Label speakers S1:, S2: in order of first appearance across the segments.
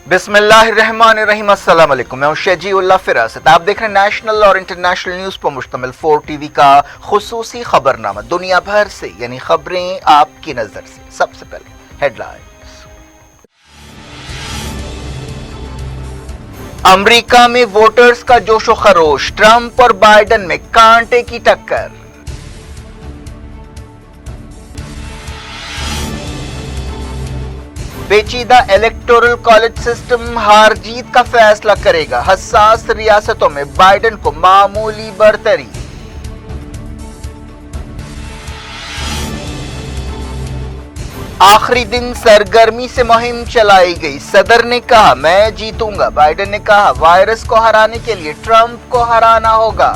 S1: बिस्मिल्लाह रहमान रहीम। अस्सलाम वालेकुम। मैं हूं शजी उल्लाह फिरासत। आप देख रहे हैं नेशनल और इंटरनेशनल न्यूज पर मुश्तमिल 4 टीवी का खुसूसी खबरनामा। दुनिया भर से यानी खबरें आपकी नजर से। सबसे पहले हेडलाइंस। अमेरिका में वोटर्स का जोशो खरोश, ट्रंप और बाइडेन में कांटे की टक्कर। पेचीदा इलेक्टोरल कॉलेज सिस्टम हार जीत का फैसला करेगा। हसास रियासतों में बाइडेन को मामूली बढ़तरी। आखिरी दिन सरगर्मी से मुहिम चलाई गई। सदर ने कहा मैं जीतूंगा। बाइडेन ने कहा वायरस को हराने के लिए ट्रंप को हराना होगा।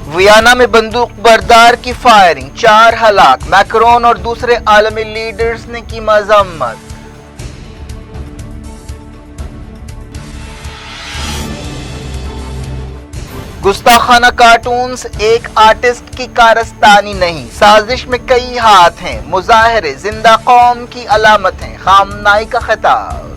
S1: वियना में बंदूक बरदार की फायरिंग, 4 हलाक। मैक्रोन और दूसरे आलमी लीडर्स ने की मजम्मत। गुस्ताखाना कार्टून्स एक आर्टिस्ट की कारस्तानी नहीं, साजिश में कई हाथ हैं। मुजाहरे जिंदा कौम की अलामत हैं। खामनाई का खिताब।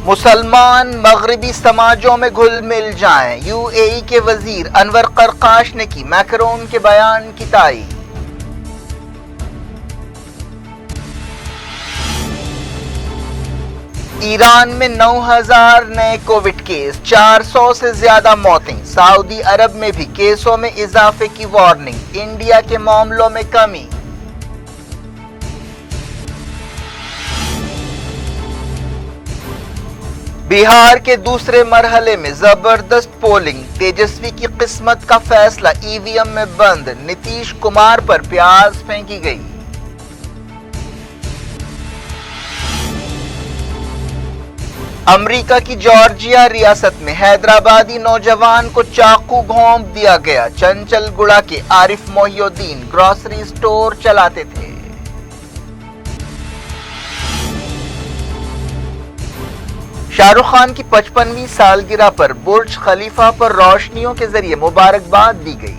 S1: मुसलमान मगरबी समाजों में घुल मिल जाएं, यूएई के वजीर अनवर करकाश ने की मैक्रोन के बयान की तायीद। ईरान में 9000 नए कोविड केस, 400 से ज्यादा मौतें। सऊदी अरब में भी केसों में इजाफे की वार्निंग। इंडिया के मामलों में कमी। बिहार के दूसरे मरहले में जबरदस्त पोलिंग, तेजस्वी की किस्मत का फैसला ईवीएम में बंद। नीतीश कुमार पर प्याज फेंकी गई। अमेरिका की जॉर्जिया रियासत में हैदराबादी नौजवान को चाकू घोंप दिया गया। चंचलगुड़ा के आरिफ मोहिउद्दीन ग्रोसरी स्टोर चलाते थे। शाहरुख खान की 55वीं सालगिरह पर बुर्ज खलीफा पर रोशनियों के जरिए मुबारकबाद दी गई।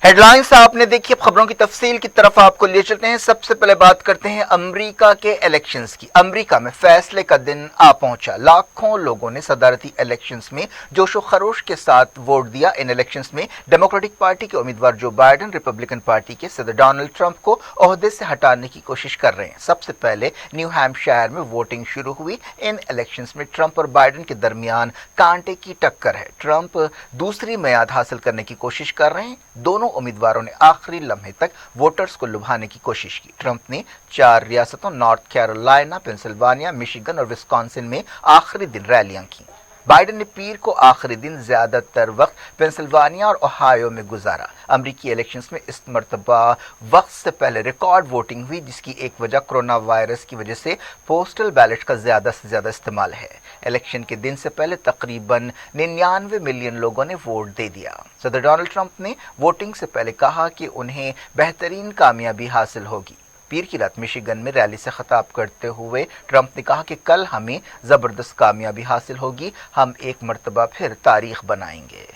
S1: हेडलाइंस आपने देखी। अब खबरों की तफसील की तरफ आपको ले चलते हैं। सबसे पहले बात करते हैं अमेरिका के इलेक्शंस की। अमेरिका में फैसले का दिन आ पहुंचा। लाखों लोगों ने सदारती इलेक्शंस में जोशो खरोश के साथ वोट दिया। इन इलेक्शंस में डेमोक्रेटिक पार्टी के उम्मीदवार जो बाइडेन रिपब्लिकन पार्टी के सदर डोनाल्ड ट्रंप को ओहदे से हटाने की कोशिश कर रहे हैं। सबसे पहले न्यू हैम्पशायर में वोटिंग शुरू हुई। इन इलेक्शंस में ट्रंप और बाइडेन के दरमियान कांटे की टक्कर है। ट्रंप दूसरी मियाद हासिल करने की कोशिश कर रहे हैं। दोनों उम्मीदवारों ने आखिरी लम्हे तक वोटर्स को लुभाने की कोशिश की। ट्रंप ने 4 रियासतों नॉर्थ कैरोलिना, पेंसिल्वानिया, मिशिगन और विस्कॉन्सिन में आखिरी दिन रैलियां की। बाइडेन ने पीर को आखिरी दिन ज्यादातर वक्त पेंसिल्वानिया और ओहायो में गुजारा। अमेरिकी इलेक्शंस में इस मरतबा वक्त से पहले रिकॉर्ड वोटिंग हुई, जिसकी एक वजह कोरोना वायरस की वजह से पोस्टल बैलेट का ज्यादा से ज्यादा इस्तेमाल है। इलेक्शन के दिन से पहले तकरीबन 99 मिलियन लोगों ने वोट दे दिया। सदर डोनाल्ड ट्रंप ने वोटिंग से पहले कहा कि उन्हें बेहतरीन कामयाबी हासिल होगी। पीर की रात मिशिगन में रैली से खिताब करते हुए ट्रंप ने कहा कि कल हमें जबरदस्त कामयाबी हासिल होगी, हम एक मर्तबा फिर तारीख बनाएंगे।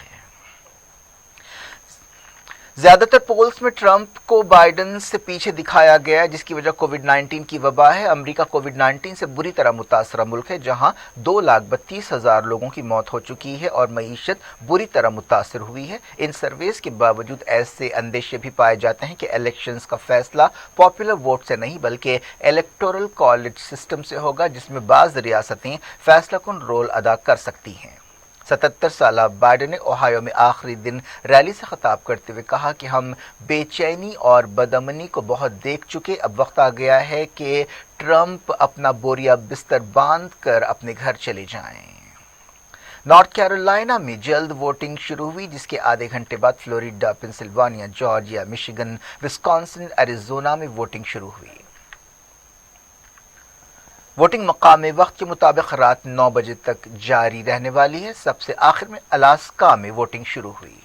S1: ज्यादातर पोल्स में ट्रंप को बाइडेन से पीछे दिखाया गया है, जिसकी वजह कोविड-19 की वबा है। अमेरिका कोविड-19 से बुरी तरह मुतासरा मुल्क है, जहां 2,32,000 लोगों की मौत हो चुकी है और मईशत बुरी तरह मुतासर हुई है। इन सर्वेस के बावजूद ऐसे अंदेशे भी पाए जाते हैं कि इलेक्शंस का फैसला पॉपुलर वोट से नहीं बल्कि इलेक्टोरल कॉलेज सिस्टम से होगा, जिसमें बाज़ रियासतें फैसलाकुन रोल अदा कर सकती हैं। 77 साल बाइडेन ने ओहायो में आखिरी दिन रैली से खिताब करते हुए कहा कि हम बेचैनी और बदअमनी को बहुत देख चुके। अब वक्त आ गया है कि ट्रंप अपना बोरिया बिस्तर बांध कर अपने घर चले जाएं। नॉर्थ कैरोलिना में जल्द वोटिंग शुरू हुई, जिसके आधे घंटे बाद Florida, Pennsylvania, Georgia, Michigan, Wisconsin, Arizona में वोटिंग शुरू हुई। वोटिंग मकामी वक्त के मुताबिक रात 9 बजे तक जारी रहने वाली है। सबसे आखिर में अलास्का में वोटिंग शुरू हुई।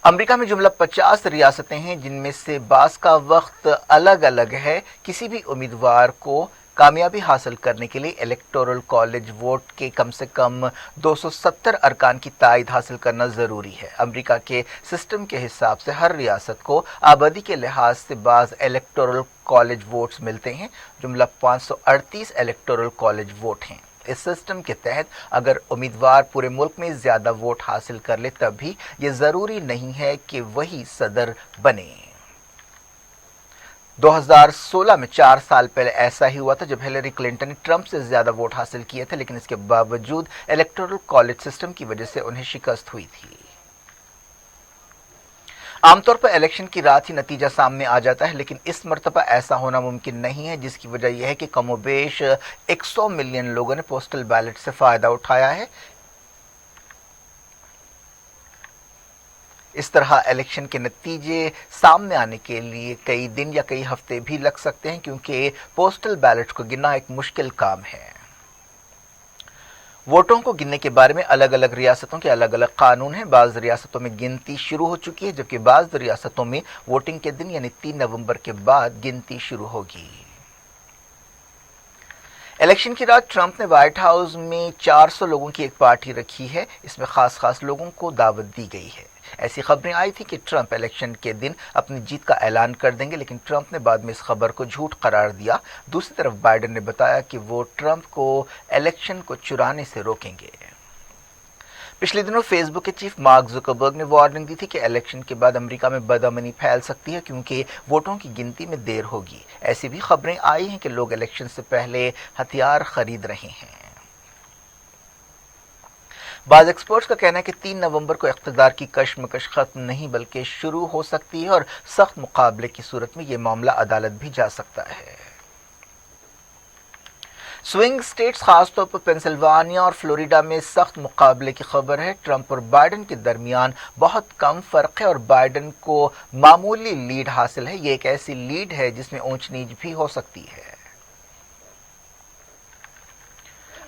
S1: अमेरिका में जुमला 50 रियासतें हैं, जिनमें से बास का वक्त अलग अलग है। किसी भी उम्मीदवार को कामयाबी हासिल करने के लिए इलेक्टोरल कॉलेज वोट के कम से कम 270 अरकान की तायद हासिल करना ज़रूरी है। अमेरिका के सिस्टम के हिसाब से हर रियासत को आबादी के लिहाज से बाज़ इलेक्टोरल कॉलेज वोट्स मिलते हैं। जुमला 538 इलेक्टोरल कॉलेज वोट हैं। इस सिस्टम के तहत अगर उम्मीदवार पूरे मुल्क में ज़्यादा वोट हासिल कर ले तब भी ये ज़रूरी नहीं है कि वही सदर बने। 2016 में 4 साल पहले ऐसा ही हुआ था जब हिलरी क्लिंटन ने ट्रंप से ज़्यादा वोट हासिल किए थे, लेकिन इसके बावजूद इलेक्टोरल कॉलेज सिस्टम की वजह से उन्हें शिकस्त हुई थी। आमतौर पर इलेक्शन की रात ही नतीजा सामने आ जाता है, लेकिन इस मर्तबा ऐसा होना मुमकिन नहीं है, जिसकी वजह यह है कि कमोबेश 100 मिलियन लोगों ने पोस्टल बैलेट से फ़ायदा उठाया है। इस तरह इलेक्शन के नतीजे सामने आने के लिए कई दिन या कई हफ्ते भी लग सकते हैं, क्योंकि पोस्टल बैलेट को गिनना एक मुश्किल काम है। वोटों को गिनने के बारे में अलग अलग रियासतों के अलग अलग कानून हैं। बाज़ रियासतों में गिनती शुरू हो चुकी है, जबकि बाज़ रियासतों में वोटिंग के दिन यानी 3 नवंबर के बाद गिनती शुरू होगी। इलेक्शन की रात ट्रंप ने व्हाइट हाउस में 400 लोगों की एक पार्टी रखी है। इसमें खास लोगों को दावत दी गई है। ऐसी खबरें आई थी कि ट्रंप इलेक्शन के दिन अपनी जीत का ऐलान कर देंगे, लेकिन ट्रंप ने बाद में इस खबर को झूठ करार दिया। दूसरी तरफ बाइडेन ने बताया कि वो ट्रंप को इलेक्शन को चुराने से रोकेंगे। पिछले दिनों फेसबुक के चीफ मार्क जुकरबर्ग ने वार्निंग दी थी कि इलेक्शन के बाद अमेरिका में बदअमनी फैल सकती है, क्योंकि वोटों की गिनती में देर होगी। ऐसी भी खबरें आई हैं कि लोग इलेक्शन से पहले हथियार खरीद रहे हैं। बाज़ एक्सपर्ट्स का कहना है कि 3 नवंबर को इक़्तिदार की कशमकश खत्म नहीं बल्कि शुरू हो सकती है और सख्त मुकाबले की सूरत में ये मामला अदालत भी जा सकता है। स्विंग स्टेट्स खासतौर पर पेंसिल्वानिया और फ्लोरिडा में सख्त मुकाबले की खबर है। ट्रंप और बाइडेन के दरमियान बहुत कम फर्क है और बाइडेन को मामूली लीड हासिल है। ये एक ऐसी लीड है जिसमें ऊंच नीच भी हो सकती है।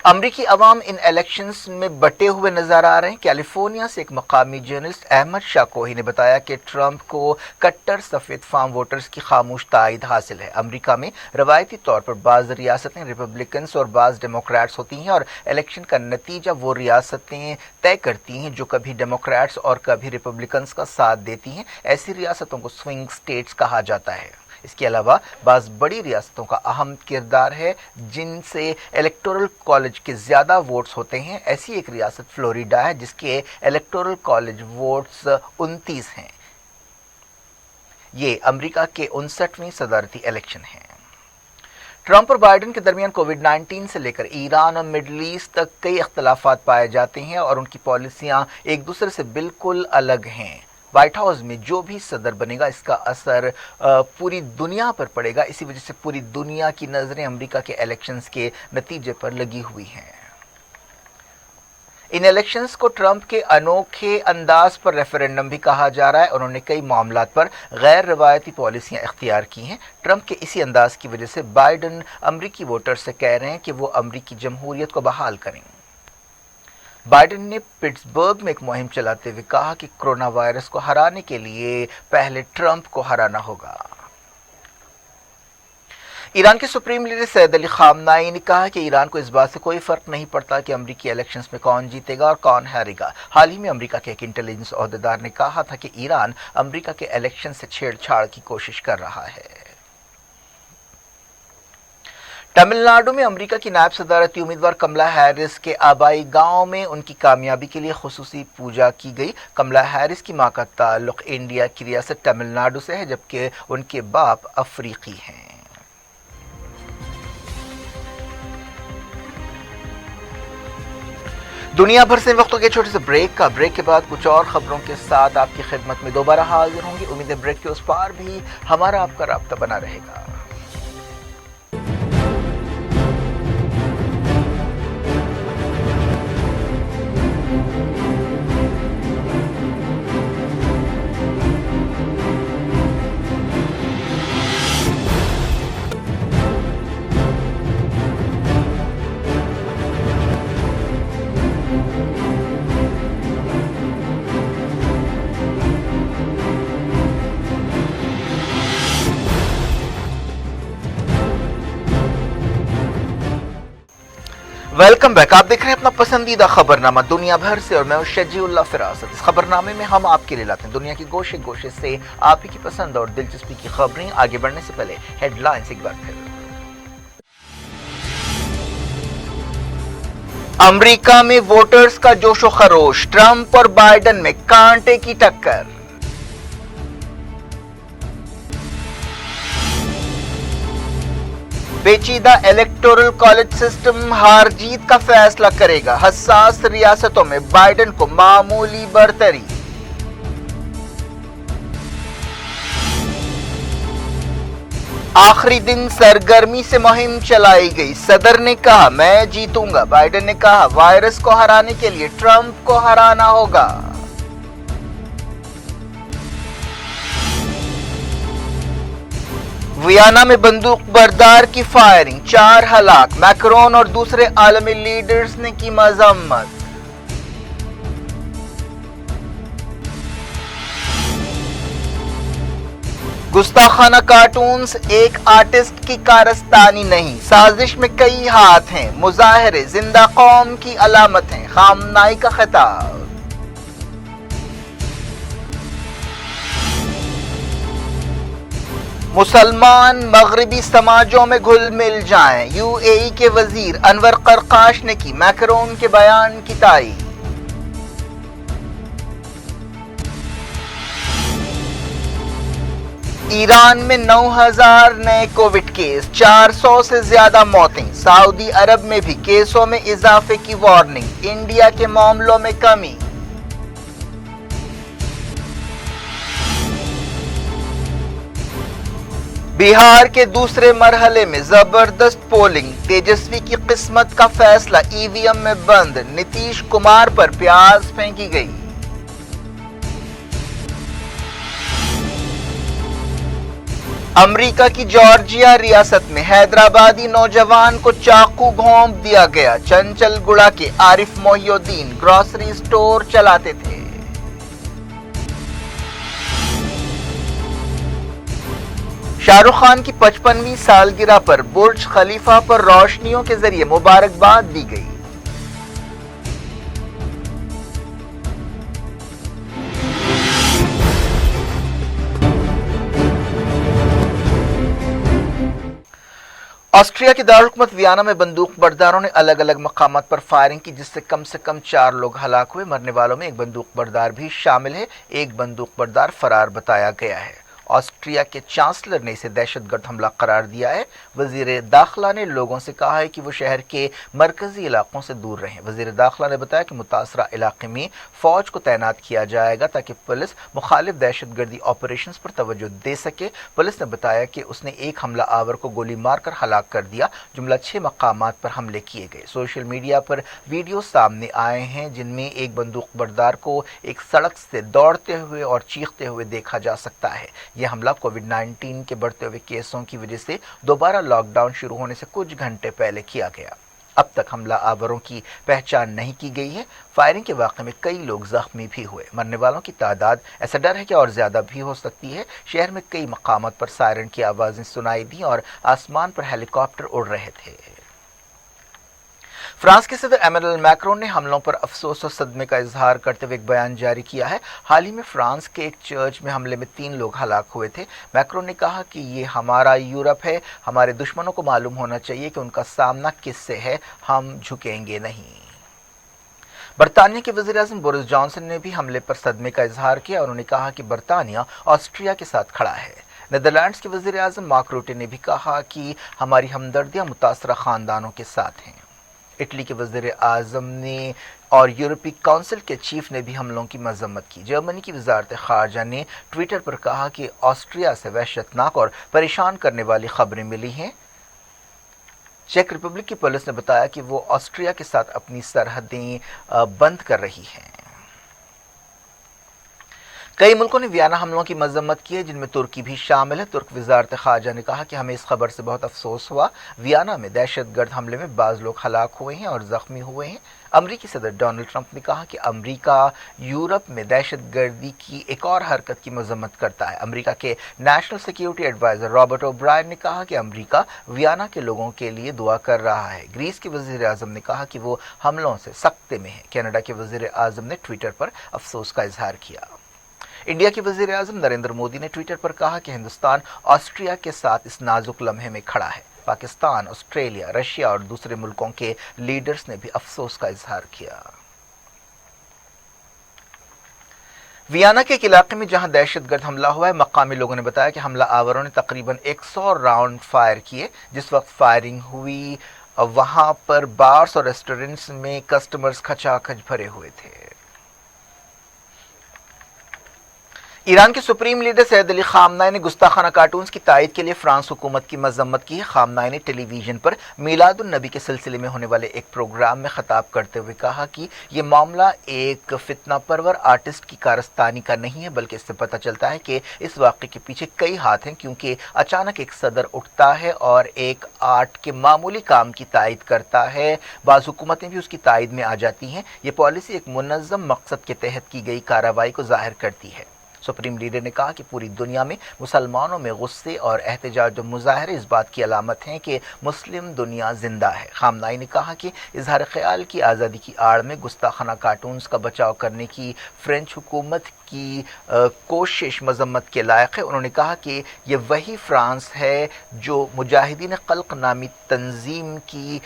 S1: अमरीकी अवाम इन इलेक्शंस में बटे हुए नजर आ रहे हैं। कैलिफोर्निया से एक मकामी जर्नलिस्ट अहमद शाकोही ने बताया कि ट्रंप को कट्टर सफ़ेद फार्म वोटर्स की खामोश तायद हासिल है। अमरीका में रवायती तौर पर बाज़ रियासतें रिपब्लिकन्स और बाज़ डेमोक्रेट्स होती हैं और इलेक्शन का नतीजा वो रियासतें तय करती हैं जो कभी डेमोक्रेट्स और कभी रिपब्लिकन्स का साथ देती हैं। ऐसी रियासतों को स्विंग स्टेट्स कहा जाता है। इसके अलावा बाज़ बड़ी रियासतों का अहम किरदार है जिनसे इलेक्टोरल कॉलेज के ज़्यादा वोट्स होते हैं। ऐसी एक रियासत फ्लोरिडा है जिसके इलेक्टोरल कॉलेज वोट्स 29 हैं। ये अमेरिका के 59वीं सदारती इलेक्शन है। ट्रंप और बाइडेन के दरमियान कोविड-19 से लेकर ईरान और मिडल ईस्ट तक कई इख्तलाफात पाए जाते हैं और उनकी पॉलिसियां एक दूसरे से बिल्कुल अलग हैं। व्हाइट हाउस में जो भी सदर बनेगा इसका असर पूरी दुनिया पर पड़ेगा। इसी वजह से पूरी दुनिया की नज़रें अमेरिका के इलेक्शंस के नतीजे पर लगी हुई हैं। इन इलेक्शंस को ट्रंप के अनोखे अंदाज पर रेफरेंडम भी कहा जा रहा है। उन्होंने कई मामलात पर गैर रवायती पॉलिसियां इख्तियार की हैं। ट्रंप के इसी अंदाज की वजह से बाइडेन अमरीकी वोटर से कह रहे हैं कि वो अमरीकी जमहूरियत को बहाल करें। बाइडेन ने पिट्सबर्ग में एक मुहिम चलाते हुए कहा कि कोरोना वायरस को हराने के लिए पहले ट्रंप को हराना होगा। ईरान के सुप्रीम लीडर सैयद अली खामनाई ने कहा कि ईरान को इस बात से कोई फर्क नहीं पड़ता कि अमरीकी इलेक्शंस में कौन जीतेगा और कौन हारेगा। हाल ही में अमरीका के एक इंटेलिजेंस ओहदेदार ने कहा था कि ईरान अमरीका के इलेक्शन से छेड़छाड़ की कोशिश कर रहा है। तमिलनाडु में अमेरिका की नायब सदारती उम्मीदवार कमला हैरिस के आबाई गांव में उनकी कामयाबी के लिए खुसूसी पूजा की गई। कमला हैरिस की मां का ताल्लुक इंडिया की रियासत तमिलनाडु से है, जबकि उनके बाप अफ्रीकी हैं। दुनिया भर से वक्तों के छोटे से ब्रेक के बाद कुछ और खबरों के साथ आपकी खिदमत में दोबारा हाजिर होंगे। उम्मीद है ब्रेक के उस पार भी हमारा आपका राब्ता बना रहेगा। Welcome back. आप देख रहे हैं अपना पसंदीदा खबरनामा दुनिया भर से और मैं हूं शजीउल्लाह फिरासत। इस खबरनामे में हम आपके लिए लाते हैं दुनिया की गोशे गोशे से आप ही की पसंद और दिलचस्पी की खबरें। आगे बढ़ने से पहले हेडलाइंस एक बार फिर। अमेरिका में वोटर्स का जोशो खरोश, ट्रंप और बाइडेन में कांटे की टक्कर। पेचीदा इलेक्टोरल कॉलेज सिस्टम हार जीत का फैसला करेगा, हसास रियासतों में बाइडेन को मामूली बढ़तरी। आखिरी दिन सरगर्मी से मुहिम चलाई गई, सदर ने कहा मैं जीतूंगा, बाइडेन ने कहा वायरस को हराने के लिए ट्रंप को हराना होगा। वियना में बंदूक बरदार की फायरिंग, 4 हलाक, मैक्रोन और दूसरे आलमी लीडर्स ने की मजम्मत। गुस्ताखाना कार्टून्स एक आर्टिस्ट की कारस्तानी नहीं, साजिश में कई हाथ हैं, मुजाहरे जिंदा कौम की अलामत हैं, खामनाई का खिताब। मुसलमान मगरबी समाजों में घुल मिल जाएं, यूएई के वजीर अनवर करकाश ने की मैक्रोन के बयान की ताईद। ईरान में 9,000 नए कोविड केस, 400 से ज्यादा मौतें, सऊदी अरब में भी केसों में इजाफे की वार्निंग, इंडिया के मामलों में कमी। बिहार के दूसरे मरहले में जबरदस्त पोलिंग, तेजस्वी की किस्मत का फैसला ईवीएम में बंद, नीतीश कुमार पर प्याज फेंकी गई। अमेरिका की जॉर्जिया रियासत में हैदराबादी नौजवान को चाकू घोंप दिया गया, चंचल गुड़ा के आरिफ मोहिउद्दीन ग्रोसरी स्टोर चलाते थे। शाहरुख खान की 55वीं सालगिरह पर बुर्ज खलीफा पर रोशनियों के जरिए मुबारकबाद दी गई। ऑस्ट्रिया की दारुलहुकूमत वियना में बंदूक बरदारों ने अलग अलग मकामात पर फायरिंग की, जिससे कम से कम 4 लोग हलाक हुए। मरने वालों में एक बंदूक बरदार भी शामिल है, एक बंदूक बरदार फरार बताया गया है। ऑस्ट्रिया के चांसलर ने इसे दहशतगर्द हमला करार दिया है। वजीर दाखिला ने लोगों से कहा है कि वो शहर के मरकजी इलाकों से दूर रहें। वजीर दाखिला ने बताया कि मुतासरा इलाके में फौज को तैनात किया जाएगा ताकि पुलिस मुखालिफ दहशतगर्दी ऑपरेशंस पर तवज्जो दे सके। पुलिस ने बताया कि उसने एक हमला आवर को गोली मारकर हलाक कर दिया। जुमला 6 मकामात पर हमले किए गए। सोशल मीडिया पर वीडियो सामने आए हैं जिनमें एक बंदूक बरदार को एक सड़क से दौड़ते हुए और चीखते हुए देखा जा सकता है। यह हमला कोविड-19 के बढ़ते हुए केसों की वजह से दोबारा लॉकडाउन शुरू होने से कुछ घंटे पहले किया गया। अब तक हमला आवरों की पहचान नहीं की गई है। फायरिंग के वाक़े में कई लोग जख्मी भी हुए। मरने वालों की तादाद ऐसा डर है कि और ज्यादा भी हो सकती है। शहर में कई मकामात पर सायरन की आवाजें सुनाई दी और आसमान पर हेलीकॉप्टर उड़ रहे थे। फ्रांस के सदर एमेनुएल मैक्रोन ने हमलों पर अफसोस और सदमे का इजहार करते हुए एक बयान जारी किया है। हाल ही में फ्रांस के एक चर्च में हमले में 3 लोग हलाक हुए थे। मैक्रोन ने कहा कि ये हमारा यूरोप है, हमारे दुश्मनों को मालूम होना चाहिए कि उनका सामना किससे है, हम झुकेंगे नहीं। बरतानिया के वज़ीर-ए-आज़म बोरिस जॉनसन ने भी हमले पर सदमे का इजहार किया। उन्होंने कहा कि बरतानिया ऑस्ट्रिया के साथ खड़ा है। नीदरलैंड्स के वज़ीर-ए-आज़म मार्क रूटे ने भी कहा कि हमारी हमदर्दियां मुतासरा खानदानों के साथ हैं। इटली के वज़ीर आज़म ने और यूरोपीय काउंसिल के चीफ ने भी हमलों की मजम्मत की। जर्मनी की वजारत खारजा ने ट्विटर पर कहा कि ऑस्ट्रिया से वहशतनाक और परेशान करने वाली खबरें मिली हैं। चेक रिपब्लिक की पुलिस ने बताया कि वो ऑस्ट्रिया के साथ अपनी सरहदें बंद कर रही है। کئی ملکوں نے ویانا حملوں کی مذمت کی ہے، جن میں ترکی بھی شامل ہے۔ ترک وزارت خارجہ نے کہا کہ ہمیں اس خبر سے بہت افسوس ہوا، ویانا میں دہشت گرد حملے میں بعض لوگ ہلاک ہوئے ہیں اور زخمی ہوئے ہیں۔ امریکی صدر ڈونلڈ ٹرمپ نے کہا کہ امریکہ یورپ میں دہشت گردی کی ایک اور حرکت کی مذمت کرتا ہے۔ امریکہ کے national security adviser Robert O'Brien نے کہا کہ امریکہ ویانا کے لوگوں کے لیے دعا کر رہا ہے۔ گریس کے وزیر اعظم نے کہا کہ وہ حملوں سے سکتے میں ہے۔ کینیڈا کے وزیر اعظم نے ٹویٹر پر افسوس کا اظہار کیا۔ انڈیا کے وزیر اعظم نریندر مودی نے ٹویٹر پر کہا کہ ہندوستان آسٹریا کے ساتھ اس نازک لمحے میں کھڑا ہے۔ پاکستان، آسٹریلیا، رشیا اور دوسرے ملکوں کے لیڈرز نے بھی افسوس کا اظہار کیا۔ ویانا کے ایک علاقے میں جہاں دہشت گرد حملہ ہوا ہے، مقامی لوگوں نے بتایا کہ حملہ آوروں نے تقریباً 100 راؤنڈ فائر کیے۔ جس وقت فائرنگ ہوئی وہاں پر بارز اور ریسٹورنٹس میں کسٹمرز کھچا کھچ بھرے ہوئے تھے۔ ایران کے سپریم لیڈر سید علی خامنہئی نے گستاخانہ کارٹونز کی تائید کے لیے فرانس حکومت کی مذمت کی ہے۔ خامنہئی نے ٹیلی ویژن پر میلاد النبی کے سلسلے میں ہونے والے ایک پروگرام میں خطاب کرتے ہوئے کہا کہ یہ معاملہ ایک فتنہ پرور آرٹسٹ کی کارستانی کا نہیں ہے، بلکہ اس سے پتہ چلتا ہے کہ اس واقعے کے پیچھے کئی ہاتھ ہیں، کیونکہ اچانک ایک صدر اٹھتا ہے اور ایک آرٹ کے معمولی کام کی تائید کرتا ہے، بعض حکومتیں بھی اس کی تائید میں آ جاتی ہیں۔ یہ پالیسی ایک منظم مقصد کے تحت کی گئی کارروائی کو ظاہر کرتی ہے۔ سپریم لیڈر نے کہا کہ پوری دنیا میں مسلمانوں میں غصے اور احتجاج و مظاہرے اس بات کی علامت ہیں کہ مسلم دنیا زندہ ہے۔ خامنہئی نے کہا کہ اظہار خیال کی آزادی کی آڑ میں گستاخانہ کارٹونز کا بچاؤ کرنے کی فرینچ حکومت کی کوشش مذمت کے لائق ہے۔ انہوں نے کہا کہ یہ وہی فرانس ہے جو مجاہدین خلق نامی تنظیم کی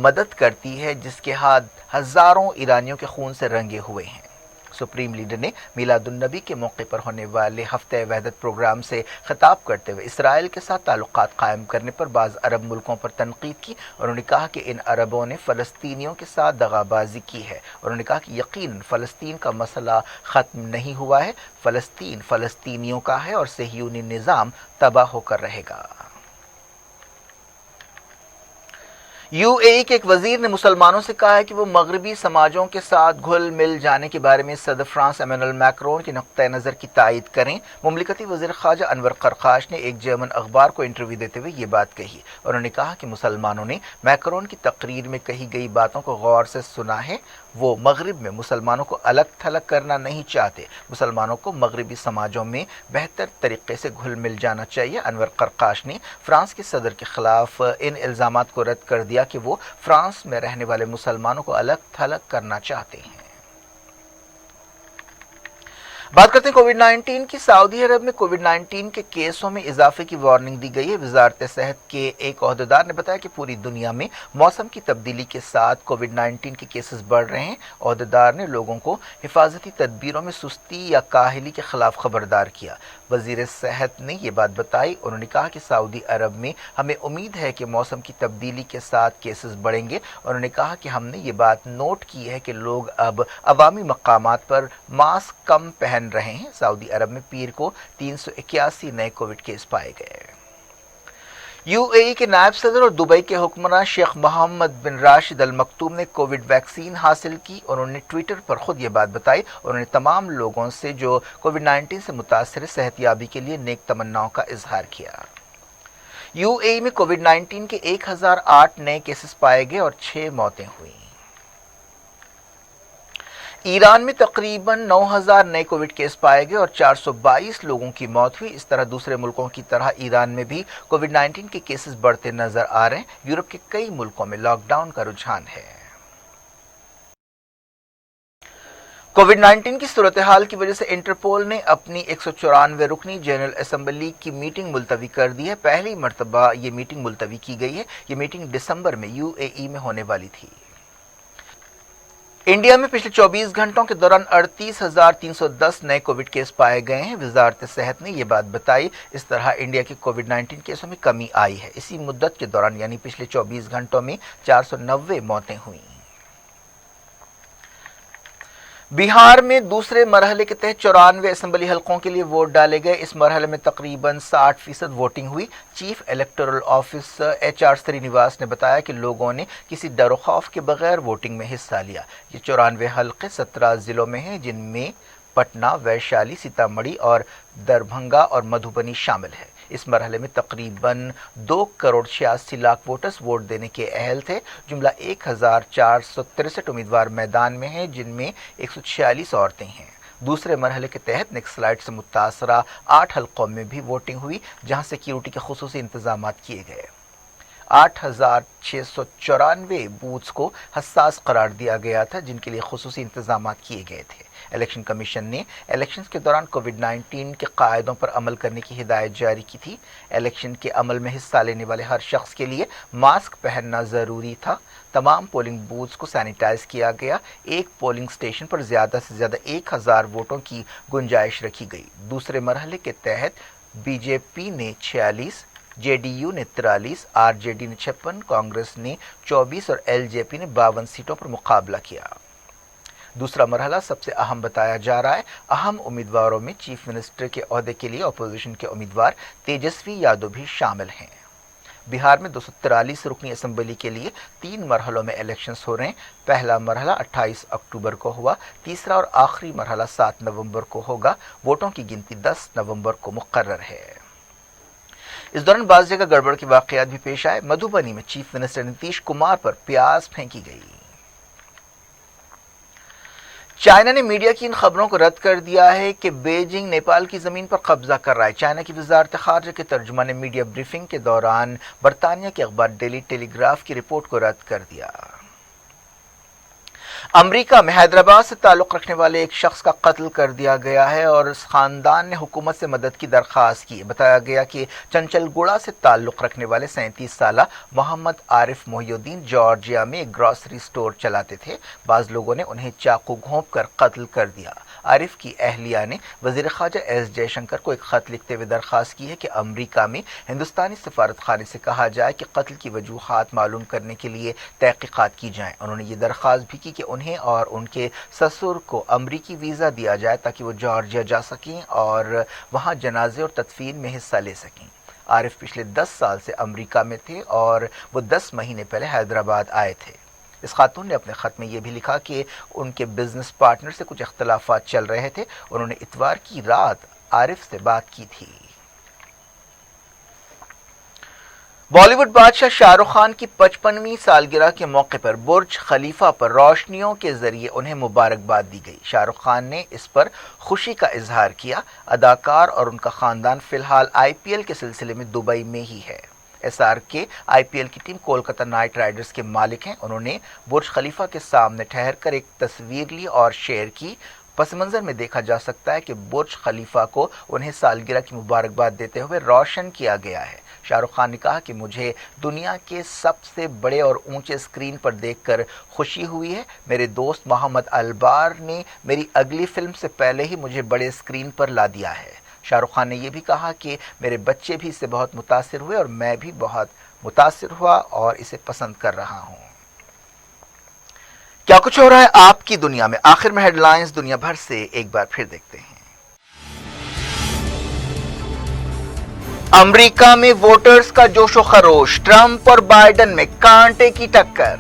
S1: مدد کرتی ہے، جس کے ہاتھ ہزاروں ایرانیوں کے خون سے رنگے ہوئے ہیں۔ سپریم لیڈر نے میلاد النبی کے موقع پر ہونے والے ہفتہ وحدت پروگرام سے خطاب کرتے ہوئے اسرائیل کے ساتھ تعلقات قائم کرنے پر بعض عرب ملکوں پر تنقید کی۔ انہوں نے کہا کہ ان عربوں نے فلسطینیوں کے ساتھ دغا بازی کی ہے۔ انہوں نے کہا کہ یقیناً فلسطین کا مسئلہ ختم نہیں ہوا ہے، فلسطین فلسطینیوں کا ہے اور صہیونی نظام تباہ ہو کر رہے گا۔ یو اے ای کے ایک وزیر نے مسلمانوں سے کہا ہے کہ وہ مغربی سماجوں کے ساتھ گھل مل جانے کے بارے میں صدر فرانس ایمینوئل میکرون کے نقطہ نظر کی تائید کریں۔ مملکتی وزیر خارجہ انور قرقاش نے ایک جرمن اخبار کو انٹرویو دیتے ہوئے یہ بات کہی۔ انہوں نے کہا کہ مسلمانوں نے میکرون کی تقریر میں کہی گئی باتوں کو غور سے سنا ہے۔ وہ مغرب میں مسلمانوں کو الگ تھلگ کرنا نہیں چاہتے۔ مسلمانوں کو مغربی سماجوں میں بہتر طریقے سے گھل مل جانا چاہیے۔ انور قرقاش نے فرانس کے صدر کے خلاف ان الزامات کو رد کر دیا کہ وہ فرانس میں رہنے والے مسلمانوں کو الگ تھلگ کرنا چاہتے ہیں۔ بات کرتے ہیں کووڈ 19 کی۔ سعودی عرب میں کووڈ 19 کے کیسوں میں اضافے کی وارننگ دی گئی ہے۔ وزارت صحت کے ایک عہدیدار نے بتایا کہ پوری دنیا میں موسم کی تبدیلی کے ساتھ کووڈ 19 کے کیسز بڑھ رہے ہیں۔ عہدیدار نے لوگوں کو حفاظتی تدبیروں میں سستی یا کاہلی کے خلاف خبردار کیا۔ وزیر صحت نے یہ بات بتائی۔ انہوں نے کہا کہ سعودی عرب میں ہمیں امید ہے کہ موسم کی تبدیلی کے ساتھ کیسز بڑھیں گے۔ انہوں نے کہا کہ ہم نے یہ بات نوٹ کی ہے کہ لوگ اب عوامی مقامات پر ماسک کم پہن رہے ہیں۔ سعودی عرب میں پیر کو 381 نئے کووڈ کیس پائے گئے۔ یو اے ای کے نائب صدر اور دبئی کے حکمراں شیخ محمد بن راشد المکتوم نے کووڈ ویکسین حاصل کی۔ انہوں نے ٹویٹر پر خود یہ بات بتائی۔ انہوں نے تمام لوگوں سے جو کووڈ 19 سے متاثر صحت یابی کے لیے نیک تمناؤں کا اظہار کیا۔ یو اے ای میں کووڈ 19 کے 1008 نئے کیسز پائے گئے اور 6 موتیں ہوئیں۔ ایران میں تقریباً 9000 نئے کووڈ کیس پائے گئے اور 422 لوگوں کی موت ہوئی۔ اس طرح دوسرے ملکوں کی طرح ایران میں بھی کووڈ 19 کے کیسز بڑھتے نظر آ رہے ہیں۔ یورپ کے کئی ملکوں میں لاک ڈاؤن کا رجحان ہے۔ کووڈ 19 کی صورتحال کی وجہ سے انٹرپول نے اپنی 194 رکنی جنرل اسمبلی کی میٹنگ ملتوی کر دی ہے۔ پہلی مرتبہ یہ میٹنگ ملتوی کی گئی ہے۔ یہ میٹنگ دسمبر میں یو اے ای میں ہونے والی تھی۔ انڈیا میں پچھلے 24 گھنٹوں کے دوران 38,310 نئے کووڈ کیس پائے گئے ہیں۔ وزارت صحت نے یہ بات بتائی۔ اس طرح انڈیا کے کووڈ 19 کیسوں میں کمی آئی ہے۔ اسی مدت کے دوران یعنی پچھلے 24 گھنٹوں میں 490 موتیں ہوئیں۔ بہار میں دوسرے مرحلے کے تحت 94 اسمبلی حلقوں کے لیے ووٹ ڈالے گئے۔ اس مرحلے میں تقریباً 60% ووٹنگ ہوئی۔ Chief electoral officer HR Srinivas نے بتایا کہ لوگوں نے کسی ڈر و خوف کے بغیر ووٹنگ میں حصہ لیا۔ یہ 94 حلقے 17 ضلعوں میں ہیں، جن میں पटना, वैशाली, सीतामढ़ी और दरभंगा और मधुबनी शामिल है। इस मरहले में तकरीबन 2,86,00,000 वोटर्स वोट देने के अहल थे। जुमला 1,463 उम्मीदवार मैदान में हैं, जिनमें 146 औरतें हैं। दूसरे मरहले के तहत नक्सलाइट से मुतासरा 8 हलकों में भी वोटिंग हुई, जहां सिक्योरिटी के खुसूसी इंतजाम किए गए। 8,694 बूथ्स को हसास करार दिया गया था, जिनके लिए खुसूसी इंतजाम किए गए थे। इलेक्शन कमीशन ने इलेक्शंस के दौरान कोविड-19 के कायदों पर अमल करने की हिदायत जारी की थी। इलेक्शन के अमल में हिस्सा लेने वाले हर शख्स के लिए मास्क पहनना ज़रूरी था। तमाम पोलिंग बूथ्स को सैनिटाइज किया गया। एक पोलिंग स्टेशन पर ज़्यादा से ज़्यादा 1,000 वोटों की गुंजाइश रखी गई। दूसरे मरहले के तहत बीजेपी ने 46, जेडीयू ने 43, आरजेडी ने 56, कांग्रेस ने 24 और एलजेपी ने 52 सीटों पर मुकाबला किया। दूसरा मरहला सबसे अहम बताया जा रहा है। अहम उम्मीदवारों में चीफ मिनिस्टर के ओहदे के लिए अपोजिशन के उम्मीदवार तेजस्वी यादव भी शामिल हैं। बिहार में 243 रुकनी असेंबली के लिए 3 मरहलों में इलेक्शंस हो रहे हैं। पहला मरहला 28 अक्टूबर को हुआ, तीसरा और आखिरी मरहला 7 नवंबर को होगा। वोटों की गिनती 10 नवंबर को मुकर्रर है। इस दौरान बाज़ जगह गड़बड़ के वाकयात भी पेश आए। मधुबनी में चीफ मिनिस्टर नीतीश कुमार पर प्याज फेंकी गई। चाइना ने मीडिया की इन खबरों को रद्द कर दिया है कि बीजिंग नेपाल की जमीन पर कब्जा कर रहा है। चाइना की वजारत खारजा के तर्जुमान ने मीडिया ब्रीफिंग के दौरान बरतानिया के अखबार डेली टेलीग्राफ की रिपोर्ट को रद्द कर दिया। अमेरिका में हैदराबाद से ताल्लुक़ रखने वाले एक शख्स का कत्ल कर दिया गया है और इस खानदान ने हुकूमत से मदद की दरख्वास्त की। बताया गया कि चंचलगुड़ा से ताल्लुक़ रखने वाले 37 साला मोहम्मद आरिफ मोहिउद्दीन जॉर्जिया में एक ग्रॉसरी स्टोर चलाते थे। बाज़ लोगों ने उन्हें चाकू घोंप कर कत्ल कर दिया। आरिफ की अहलिया ने वज़ीर ख़ारजा एस जयशंकर को एक ख़त लिखते हुए दरख्वास्त की है कि अमेरिका में हिंदुस्तानी सफारत खाने से कहा जाए कि कत्ल की वजूहात मालूम करने के लिए तहक़ीक़ात की जाएँ। उन्होंने ये दरख्वास्त भी की कि उन्हें और उनके ससुर को अमरीकी वीज़ा दिया जाए ताकि वो जॉर्जिया जा सकें और वहाँ जनाजे और तदफीन में हिस्सा ले सकें। आरिफ पिछले 10 साल से अमेरिका में थे और वो 10 महीने पहले हैदराबाद आए थे। इस खातून ने अपने ख़त में यह भी लिखा कि उनके बिजनेस पार्टनर से कुछ इख्तलाफात चल रहे थे। उन्होंने इतवार की रात आरिफ से बात की थी। बॉलीवुड बादशाह शाहरुख खान की 55वीं सालगिरह के मौके पर बुर्ज खलीफा पर रोशनियों के जरिए उन्हें मुबारकबाद दी गई। शाहरुख खान ने इस पर खुशी का इजहार किया। अदाकार और उनका खानदान फिलहाल आईपीएल के सिलसिले में दुबई में ही है। एसआरके आईपीएल की टीम कोलकाता नाइट राइडर्स के मालिक हैं। उन्होंने बुर्ज खलीफा के सामने ठहरकर एक तस्वीर ली और शेयर की। पस मंजर में देखा जा सकता है कि बुर्ज खलीफा को उन्हें सालगिरह की मुबारकबाद देते हुए रोशन किया गया है। शाहरुख खान ने कहा कि मुझे दुनिया के सबसे बड़े और ऊंचे स्क्रीन पर देखकर खुशी हुई है। मेरे दोस्त मोहम्मद अलबार ने मेरी अगली फिल्म से पहले ही मुझे बड़े स्क्रीन पर ला दिया है। शाहरुख खान ने यह भी कहा कि मेरे बच्चे भी इससे बहुत मुतासिर हुए और मैं भी बहुत मुतासिर हुआ और इसे पसंद कर रहा हूं। क्या कुछ हो रहा है आपकी दुनिया में? आखिर में हेडलाइंस दुनिया भर से एक बार फिर देखते हैं। अमेरिका में वोटर्स का जोशो खरोश, ट्रंप और बाइडेन में कांटे की टक्कर।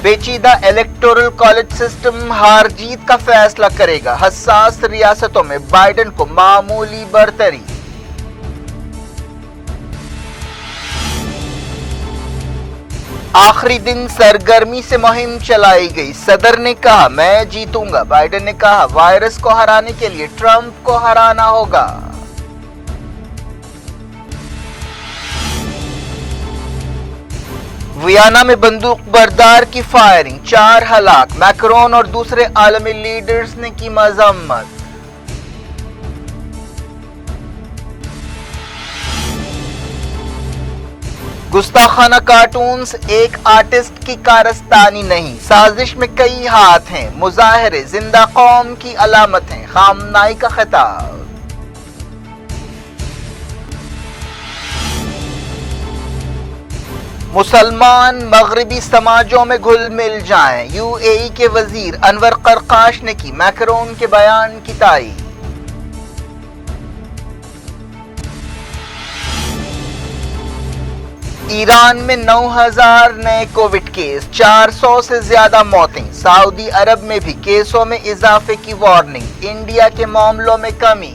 S1: पेचीदा इलेक्टोरल कॉलेज सिस्टम हार जीत का फैसला करेगा। हसास रियासतों में बाइडेन को मामूली बढ़तरी। आखिरी दिन सरगर्मी से मुहिम चलाई गई। सदर ने कहा मैं जीतूंगा। बाइडेन ने कहा वायरस को हराने के लिए ट्रंप को हराना होगा। वियना में बंदूक बरदार की फायरिंग, 4 हलाक। मैक्रोन और दूसरे आलमी लीडर्स ने की मजम्मत। गुस्ताखाना कार्टून्स एक आर्टिस्ट की कारस्तानी नहीं, साजिश में कई हाथ हैं। मुजाहरे जिंदा कौम की अलामत हैं। खामनाई का खिताब। मुसलमान मगरबी समाजों में घुल मिल जाएं, यूएई के वजीर अनवर करकाश ने की मैक्रोन के बयान की ताईद। ایران میں 9,000 نئے کووڈ کیس، 400 سے زیادہ موتیں، سعودی عرب میں بھی کیسوں میں اضافے کی وارننگ، انڈیا کے معاملوں میں کمی۔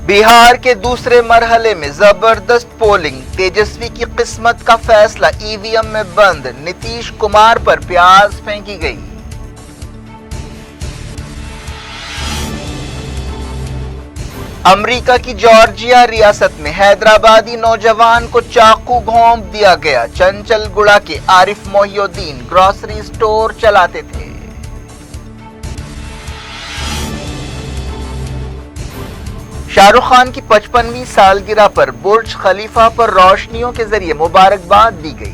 S1: بہار کے دوسرے مرحلے میں زبردست پولنگ، تیجسوی کی قسمت کا فیصلہ ای وی ایم میں بند، نتیش کمار پر پیاز پھینکی گئی۔ امریکہ کی جارجیا ریاست میں حیدرآبادی نوجوان کو چاقو گھونپ دیا گیا، چنچل گڑا کے عارف محی الدین گروسری سٹور چلاتے تھے۔ شاہ رخ خان کی 55ویں سالگرہ پر برج خلیفہ پر روشنیوں کے ذریعے مبارکباد دی گئی۔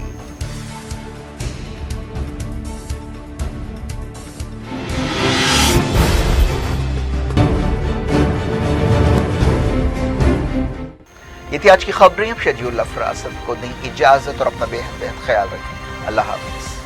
S1: یہ تھی آج کی خبریں۔ اب شجیع اللہ فراست کو دیں اجازت اور اپنا بے حد خیال رکھیں۔ اللہ حافظ۔